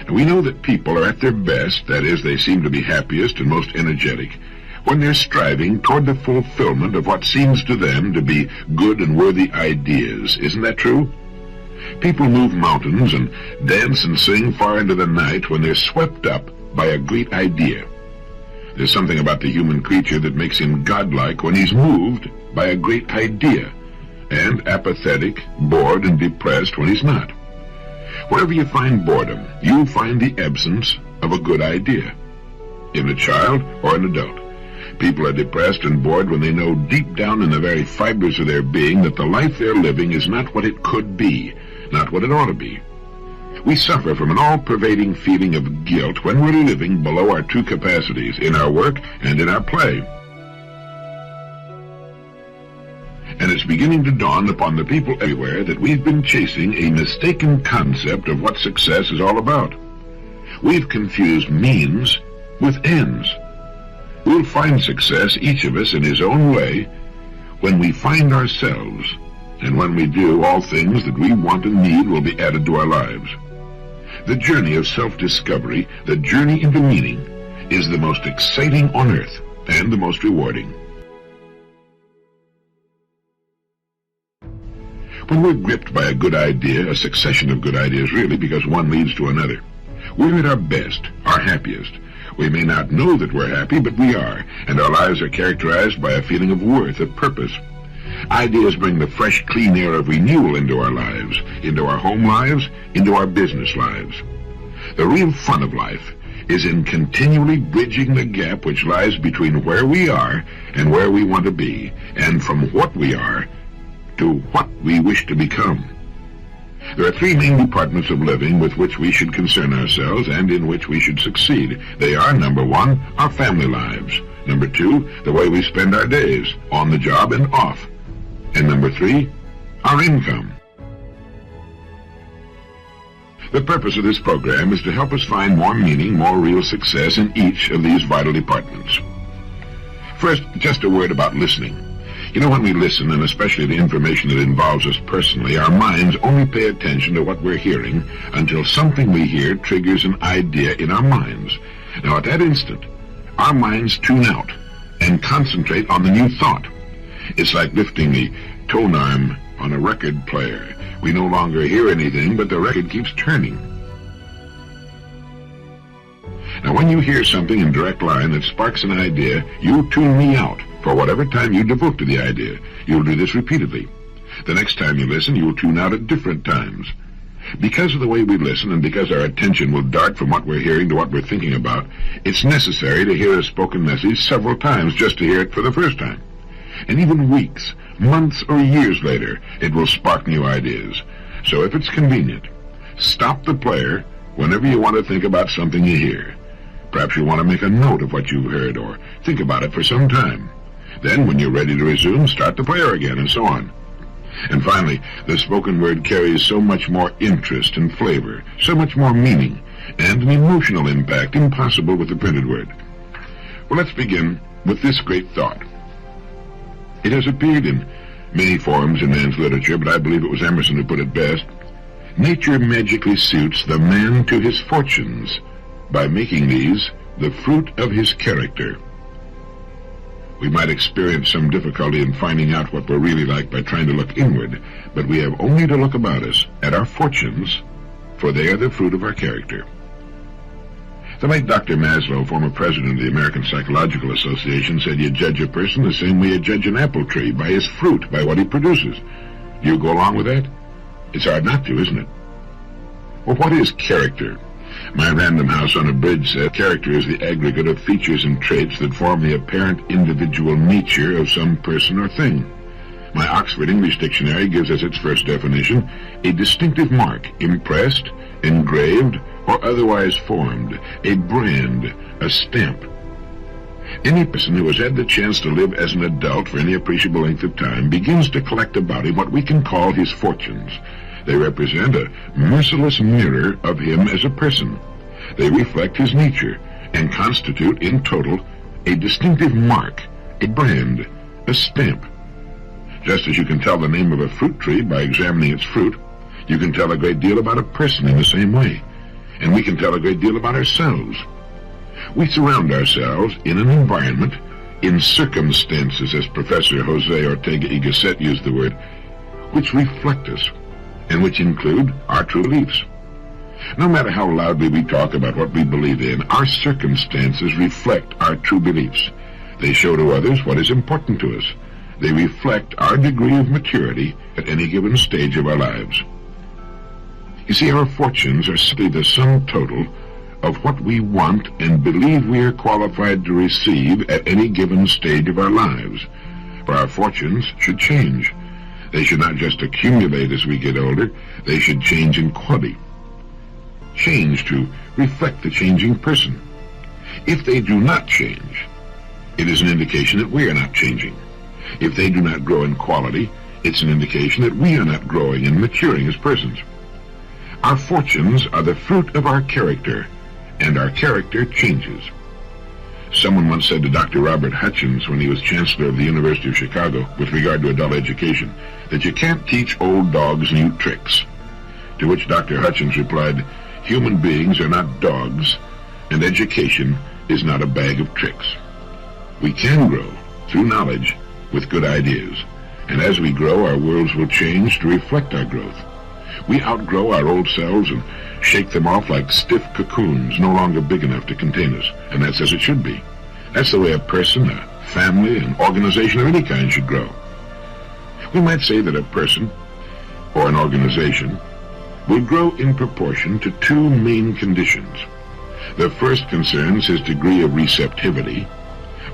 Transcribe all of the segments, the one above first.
And we know that people are at their best, that is, they seem to be happiest and most energetic, when they're striving toward the fulfillment of what seems to them to be good and worthy ideas. Isn't that true? People move mountains and dance and sing far into the night when they're swept up by a great idea. There's something about the human creature that makes him godlike when he's moved by a great idea, and apathetic, bored, and depressed when he's not. Wherever you find boredom, you'll find the absence of a good idea, in a child or an adult. People are depressed and bored when they know deep down in the very fibers of their being that the life they're living is not what it could be, not what it ought to be. We suffer from an all-pervading feeling of guilt when we're living below our true capacities in our work and in our play. And it's beginning to dawn upon the people everywhere that we've been chasing a mistaken concept of what success is all about. We've confused means with ends. We'll find success, each of us in his own way, when we find ourselves, and when we do, all things that we want and need will be added to our lives. The journey of self-discovery, the journey into meaning, is the most exciting on earth and the most rewarding. When we're gripped by a good idea, a succession of good ideas really, because one leads to another, we're at our best, our happiest. We may not know that we're happy, but we are, and our lives are characterized by a feeling of worth, of purpose. Ideas bring the fresh, clean air of renewal into our lives, into our home lives, into our business lives. The real fun of life is in continually bridging the gap which lies between where we are and where we want to be, and from what we are to what we wish to become. There are three main departments of living with which we should concern ourselves and in which we should succeed. They are, number one, our family lives. Number two, the way we spend our days, on the job and off. And number three, our income. The purpose of this program is to help us find more meaning, more real success in each of these vital departments. First, just a word about listening. You know, when we listen, and especially to information that involves us personally, our minds only pay attention to what we're hearing until something we hear triggers an idea in our minds. Now, at that instant, our minds tune out and concentrate on the new thought. It's like lifting the tone arm on a record player. We no longer hear anything, but the record keeps turning. Now, when you hear something in direct line that sparks an idea, you tune me out for whatever time you devote to the idea. You'll do this repeatedly. The next time you listen, you'll tune out at different times. Because of the way we listen, and because our attention will dart from what we're hearing to what we're thinking about, it's necessary to hear a spoken message several times just to hear it for the first time. And even weeks, months, or years later, it will spark new ideas. So if it's convenient, stop the player whenever you want to think about something you hear. Perhaps you want to make a note of what you've heard, or think about it for some time. Then, when you're ready to resume, start the player again, and so on. And finally, the spoken word carries so much more interest and flavor, so much more meaning, and an emotional impact impossible with the printed word. Well, let's begin with this great thought. It has appeared in many forms in man's literature, but I believe it was Emerson who put it best. Nature magically suits the man to his fortunes by making these the fruit of his character. We might experience some difficulty in finding out what we're really like by trying to look inward, but we have only to look about us at our fortunes, for they are the fruit of our character. The late Dr. Maslow, former president of the American Psychological Association, said you judge a person the same way you judge an apple tree, by his fruit, by what he produces. Do you go along with that? It's hard not to, isn't it? Well, what is character? My Random House on a Bridge said character is the aggregate of features and traits that form the apparent individual nature of some person or thing. My Oxford English Dictionary gives as its first definition a distinctive mark, impressed, engraved, or otherwise formed, a brand, a stamp. Any person who has had the chance to live as an adult for any appreciable length of time begins to collect about him what we can call his fortunes. They represent a merciless mirror of him as a person. They reflect his nature and constitute, in total, a distinctive mark, a brand, a stamp. Just as you can tell the name of a fruit tree by examining its fruit, you can tell a great deal about a person in the same way. and we can tell a great deal about ourselves. We surround ourselves in an environment, in circumstances, as Professor Jose Ortega y Gasset used the word, which reflect us, and which include our true beliefs. No matter how loudly we talk about what we believe in, our circumstances reflect our true beliefs. They show to others what is important to us. They reflect our degree of maturity at any given stage of our lives. You see, our fortunes are simply the sum total of what we want and believe we are qualified to receive at any given stage of our lives. For our fortunes should change. They should not just accumulate as we get older, they should change in quality. Change to reflect the changing person. If they do not change, it is an indication that we are not changing. If they do not grow in quality, it's an indication that we are not growing and maturing as persons. Our fortunes are the fruit of our character, and our character changes. Someone once said to Dr. Robert Hutchins when he was Chancellor of the University of Chicago with regard to adult education, that you can't teach old dogs new tricks. To which Dr. Hutchins replied, "Human beings are not dogs, and education is not a bag of tricks." We can grow through knowledge with good ideas, and as we grow, our worlds will change to reflect our growth. We outgrow our old selves and shake them off like stiff cocoons, no longer big enough to contain us, and that's as it should be. That's the way a person, a family, an organization of any kind should grow. We might say that a person, or an organization, will grow in proportion to two main conditions. The first concerns his degree of receptivity.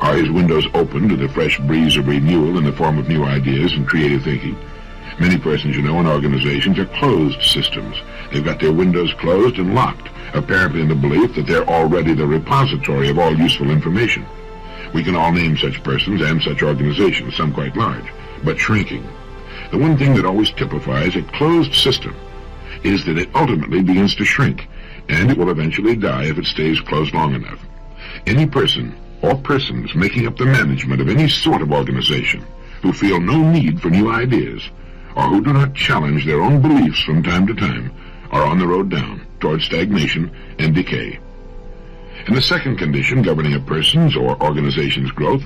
Are his windows open to the fresh breeze of renewal in the form of new ideas and creative thinking? Many persons, you know, in organizations are closed systems. They've got their windows closed and locked, apparently in the belief that they're already the repository of all useful information. We can all name such persons and such organizations, some quite large, but shrinking. The one thing that always typifies a closed system is that it ultimately begins to shrink, and it will eventually die if it stays closed long enough. Any person or persons making up the management of any sort of organization who feel no need for new ideas, or who do not challenge their own beliefs from time to time, are on the road down toward stagnation and decay. And the second condition governing a person's or organization's growth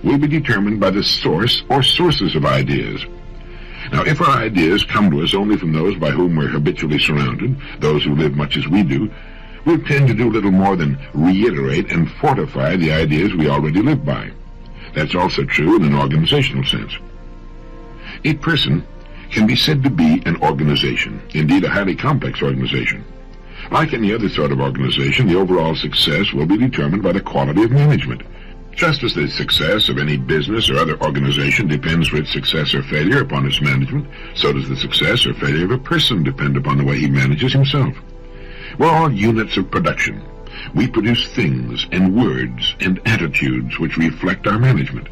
will be determined by the source or sources of ideas. Now, if our ideas come to us only from those by whom we're habitually surrounded, those who live much as we do, we'll tend to do little more than reiterate and fortify the ideas we already live by. That's also true in an organizational sense. A person can be said to be an organization, indeed a highly complex organization. Like any other sort of organization, the overall success will be determined by the quality of management. Just as the success of any business or other organization depends for its success or failure upon its management, so does the success or failure of a person depend upon the way he manages himself. We're all units of production. We produce things and words and attitudes which reflect our management,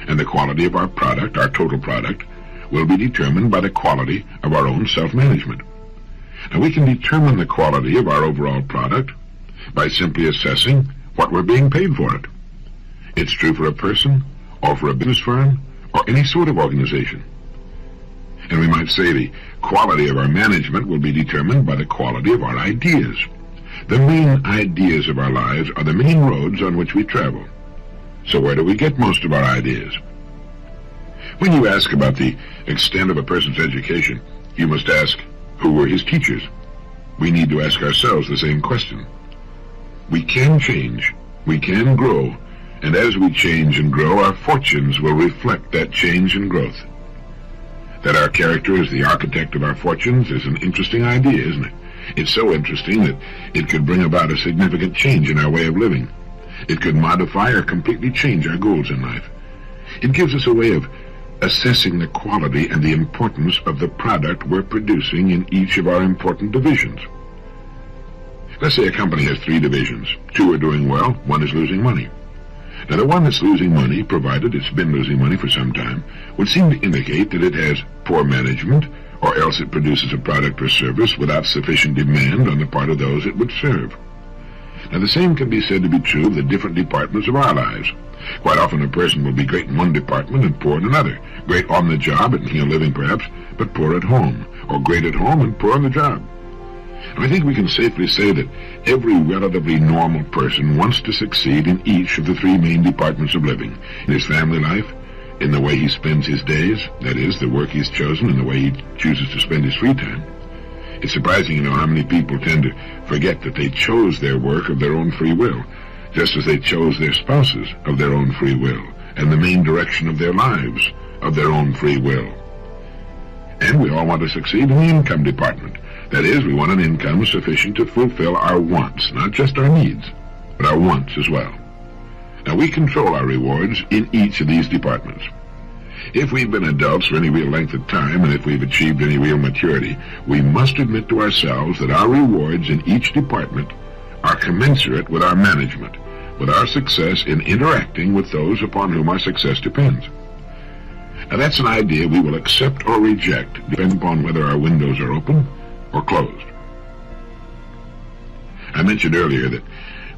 and the quality of our product, our total product, will be determined by the quality of our own self-management. Now, we can determine the quality of our overall product by simply assessing what we're being paid for it. It's true for a person, or for a business firm, or any sort of organization. And we might say the quality of our management will be determined by the quality of our ideas. The main ideas of our lives are the main roads on which we travel. So where do we get most of our ideas? When you ask about the extent of a person's education, you must ask, who were his teachers? We need to ask ourselves the same question. We can change, we can grow, and as we change and grow, our fortunes will reflect that change and growth. That our character is the architect of our fortunes is an interesting idea, isn't it? It's so interesting that it could bring about a significant change in our way of living. It could modify or completely change our goals in life. It gives us a way of assessing the quality and the importance of the product we're producing in each of our important divisions. Let's say a company has 3 divisions. 2 are doing well, 1 is losing money. Now, the one that's losing money, provided it's been losing money for some time, would seem to indicate that it has poor management, or else it produces a product or service without sufficient demand on the part of those it would serve. Now, the same can be said to be true of the different departments of our lives. Quite often a person will be great in one department and poor in another. Great on the job at making a living perhaps, but poor at home, or great at home and poor on the job. And I think we can safely say that every relatively normal person wants to succeed in each of the three main departments of living: in his family life, in the way he spends his days, that is, the work he's chosen, and the way he chooses to spend his free time. It's surprising, how many people tend to forget that they chose their work of their own free will, just as they chose their spouses of their own free will, and the main direction of their lives of their own free will. And we all want to succeed in the income department. That is, we want an income sufficient to fulfill our wants, not just our needs, but our wants as well. Now, we control our rewards in each of these departments. If we've been adults for any real length of time, and if we've achieved any real maturity, we must admit to ourselves that our rewards in each department are commensurate with our management, with our success in interacting with those upon whom our success depends. Now, that's an idea we will accept or reject, depending upon whether our windows are open or closed. I mentioned earlier that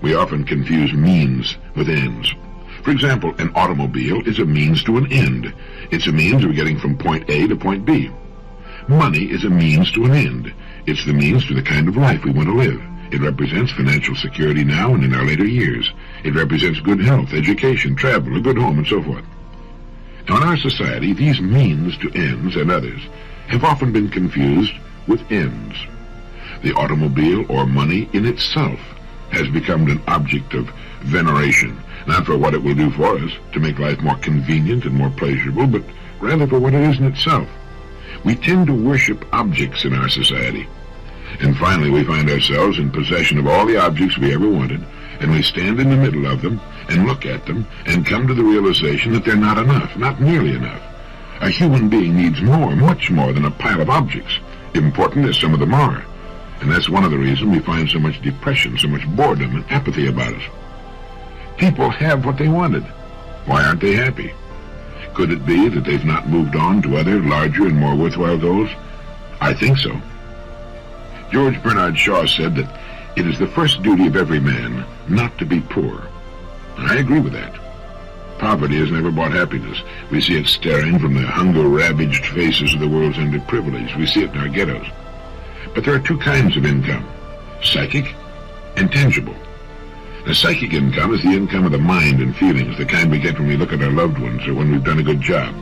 we often confuse means with ends. For example, an automobile is a means to an end. It's a means of getting from point A to point B. Money is a means to an end. It's the means to the kind of life we want to live. It represents financial security now and in our later years. It represents good health, education, travel, a good home, and so forth. Now, in our society, these means to ends and others have often been confused with ends. The automobile, or money in itself, has become an object of veneration, not for what it will do for us to make life more convenient and more pleasurable, but rather for what it is in itself. We tend to worship objects in our society. And finally, we find ourselves in possession of all the objects we ever wanted, and we stand in the middle of them and look at them and come to the realization that they're not enough, not nearly enough. A human being needs more, much more than a pile of objects, important as some of them are. And that's one of the reasons we find so much depression, so much boredom and apathy about us. People have what they wanted. Why aren't they happy? Could it be that they've not moved on to other, larger and more worthwhile goals? I think so. George Bernard Shaw said that it is the first duty of every man not to be poor. And I agree with that. Poverty has never brought happiness. We see it staring from the hunger-ravaged faces of the world's underprivileged. We see it in our ghettos. But there are two kinds of income: psychic and tangible. The psychic income is the income of the mind and feelings, the kind we get when we look at our loved ones or when we've done a good job.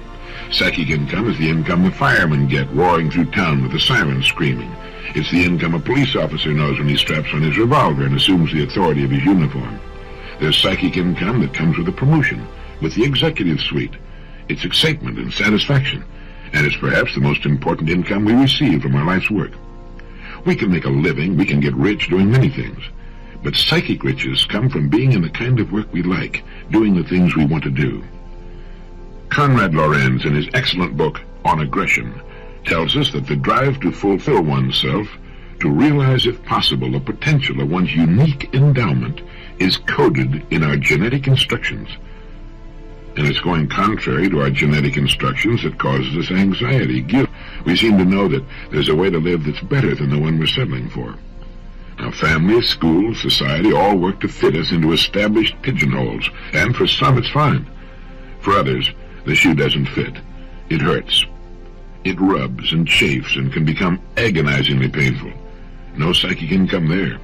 Psychic income is the income the firemen get roaring through town with the sirens screaming. It's the income a police officer knows when he straps on his revolver and assumes the authority of his uniform. There's psychic income that comes with a promotion, with the executive suite. It's excitement and satisfaction, and it's perhaps the most important income we receive from our life's work. We can make a living, we can get rich doing many things, but psychic riches come from being in the kind of work we like, doing the things we want to do. Konrad Lorenz, in his excellent book, On Aggression, tells us that the drive to fulfill oneself, to realize if possible the potential of one's unique endowment, is coded in our genetic instructions. And it's going contrary to our genetic instructions that causes us anxiety, guilt. We seem to know that there's a way to live that's better than the one we're settling for. Now, family, school, society all work to fit us into established pigeonholes, and for some it's fine. For others, the shoe doesn't fit. It hurts. It rubs and chafes and can become agonizingly painful. No psychic income there.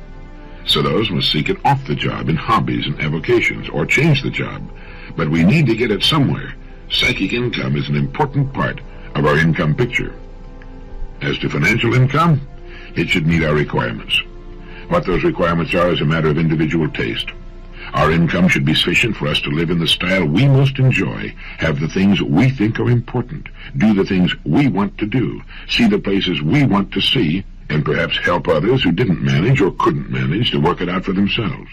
So those must seek it off the job in hobbies and avocations, or change the job. But we need to get it somewhere. Psychic income is an important part of our income picture. As to financial income, it should meet our requirements. What those requirements are is a matter of individual taste. Our income should be sufficient for us to live in the style we most enjoy, have the things we think are important, do the things we want to do, see the places we want to see, and perhaps help others who didn't manage or couldn't manage to work it out for themselves.